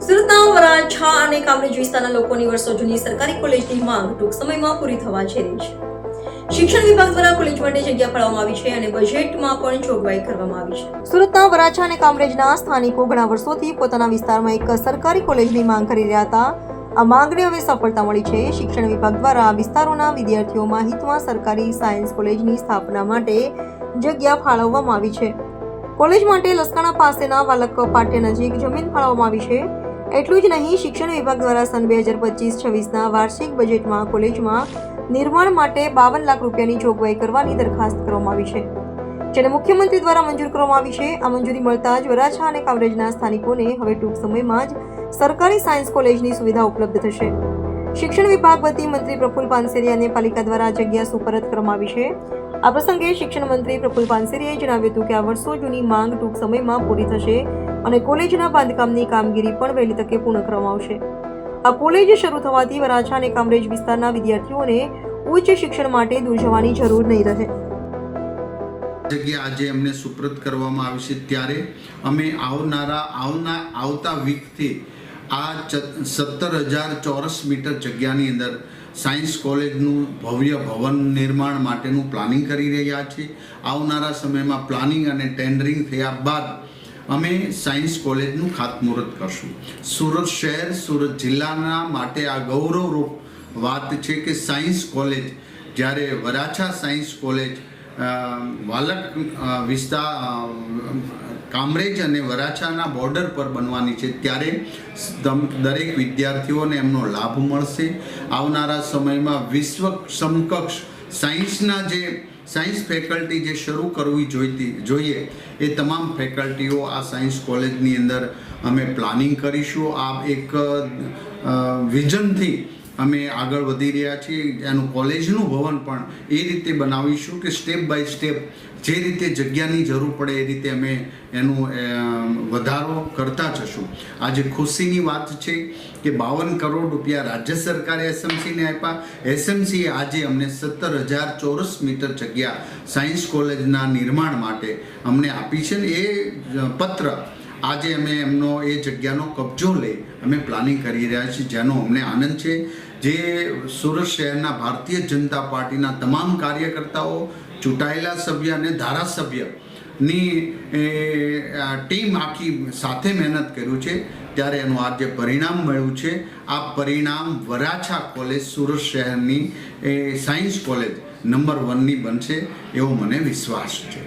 સુરતના વરાછા અને કામરેજ વિસ્તારના લોકોની વર્ષો જૂની સરકારી કોલેજની માંગ ટૂંક સમયમાં પૂરી થવા જઈ રહી છે. શિક્ષણ વિભાગ દ્વારા કોલેજ માટે જગ્યા ફાળવવામાં આવી છે અને બજેટમાં પણ જોગવાઈ કરવામાં આવી છે. સુરતના વરાછા અને કામરેજના સ્થાનિકો ઘણા વર્ષોથી પોતાના વિસ્તારમાં એક સરકારી કોલેજની માંગ કરી રહ્યા હતા. આ માંગને હવે સફળતા મળી છે. શિક્ષણ વિભાગ દ્વારા વિસ્તારોના વિદ્યાર્થીઓના હિતમાં સરકારી સાયન્સ કોલેજની સ્થાપના માટે જગ્યા ફાળવવામાં આવી છે. કોલેજ માટે લસકાણા પાસેના વાલક પાટિયા નજીક જમીન ફાળવવામાં આવી છે. એટલું જ નહીં, શિક્ષણ વિભાગ દ્વારા સન 2025-26ના વાર્ષિક બજેટમાં કોલેજમાં નિર્માણ માટે 52 લાખ રૂપિયાની જોગવાઈ કરવાની દરખાસ્ત કરવામાં આવી છે, જેને મુખ્યમંત્રી દ્વારા મંજૂર કરવામાં આવી છે. આ મંજૂરી મળતા જ વરાછા અને કામરેજના સ્થાનિકોને હવે ટૂંક સમયમાં જ સરકારી સાયન્સ કોલેજની સુવિધા ઉપલબ્ધ થશે. શિક્ષણ વિભાગ વતી મંત્રી પ્રફુલ પાનસેરિયાને પાલિકા દ્વારા જગ્યા સુપરત કરવામાં આવી છે. આ પ્રસંગે શિક્ષણ મંત્રી પ્રફુલ પાનસેરિયાએ જણાવ્યું હતું કે આ વર્ષો જૂની માંગ ટૂંક સમયમાં પૂરી થશે અને કોલેજના બાંધકામની કામગીરી પણ વહેલી તકે પૂર્ણ કરવામાં આવશે. આ કોલેજ શરૂ થવાથી વરાછા અને કામરેજ વિસ્તારના વિદ્યાર્થીઓને ઉચ્ચ શિક્ષણ માટે દૂર જવાની જરૂર નહીં રહે. જગ્યા આજે અમને સુપ્રત કરવામાં આવી છે, ત્યારે અમે આવતા વીકથી આ 17,000 ચોરસ મીટર જગ્યાની અંદર સાયન્સ કોલેજનું ભવ્ય ભવન નિર્માણ માટેનું પ્લાનિંગ કરી રહ્યા છીએ. આવનારા સમયમાં પ્લાનિંગ અને ટેન્ડરિંગ થયા બાદ અમે સાયન્સ કોલેજનું ખાતમુહૂર્ત કરશું. સુરત શહેર, સુરત જિલ્લાના માટે આ ગૌરવરૂપ વાત છે કે સાયન્સ કોલેજ, જ્યારે વરાછા સાયન્સ કોલેજ વાલક વિસ્તાર કામરેજ અને વરાછાના બોર્ડર પર બનવાની છે, ત્યારે દરેક વિદ્યાર્થીઓને એમનો લાભ મળશે. આવનારા સમયમાં વિશ્વ સમકક્ષ સાયન્સ ફેકલ્ટી જે શરૂ કરવી જોઈએ એ તમામ ફેકલ્ટીઓ આ સાયન્સ કોલેજની અંદર અમે પ્લાનિંગ કરીશું. આ એક વિઝનથી અમે આગળ વધી રહ્યા છીએ. એનું કોલેજનું ભવન પણ એ રીતે બનાવીશું કે સ્ટેપ બાય સ્ટેપ જે રીતે જગ્યાની જરૂર પડે એ રીતે અમે એનું વધારો કરતા જશું. આજે ખુશીની વાત છે કે 52 કરોડ રૂપિયા રાજ્ય સરકારે એસએમસીને આપ્યા. એસએમસીએ આજે અમને 17,000 ચોરસ મીટર જગ્યા સાયન્સ કોલેજના નિર્માણ માટે અમને આપી છે ને એ પત્ર આજે અમે એમનો એ જગ્યાનો કબજો લઈ અમે પ્લાનિંગ કરી રહ્યા છીએ, જેનો અમને આનંદ છે. જે સુરત શહેરના ભારતીય જનતા પાર્ટીના તમામ કાર્યકર્તાઓ, ચૂંટાયેલા સભ્ય અને ધારાસભ્યની ટીમ આખી સાથે મહેનત કર્યું છે, ત્યારે એનું આ જે પરિણામ મળ્યું છે, આ પરિણામ વરાછા કોલેજ સુરત શહેરની સાયન્સ કોલેજ નંબર 1ની બનશે એવો મને વિશ્વાસ છે.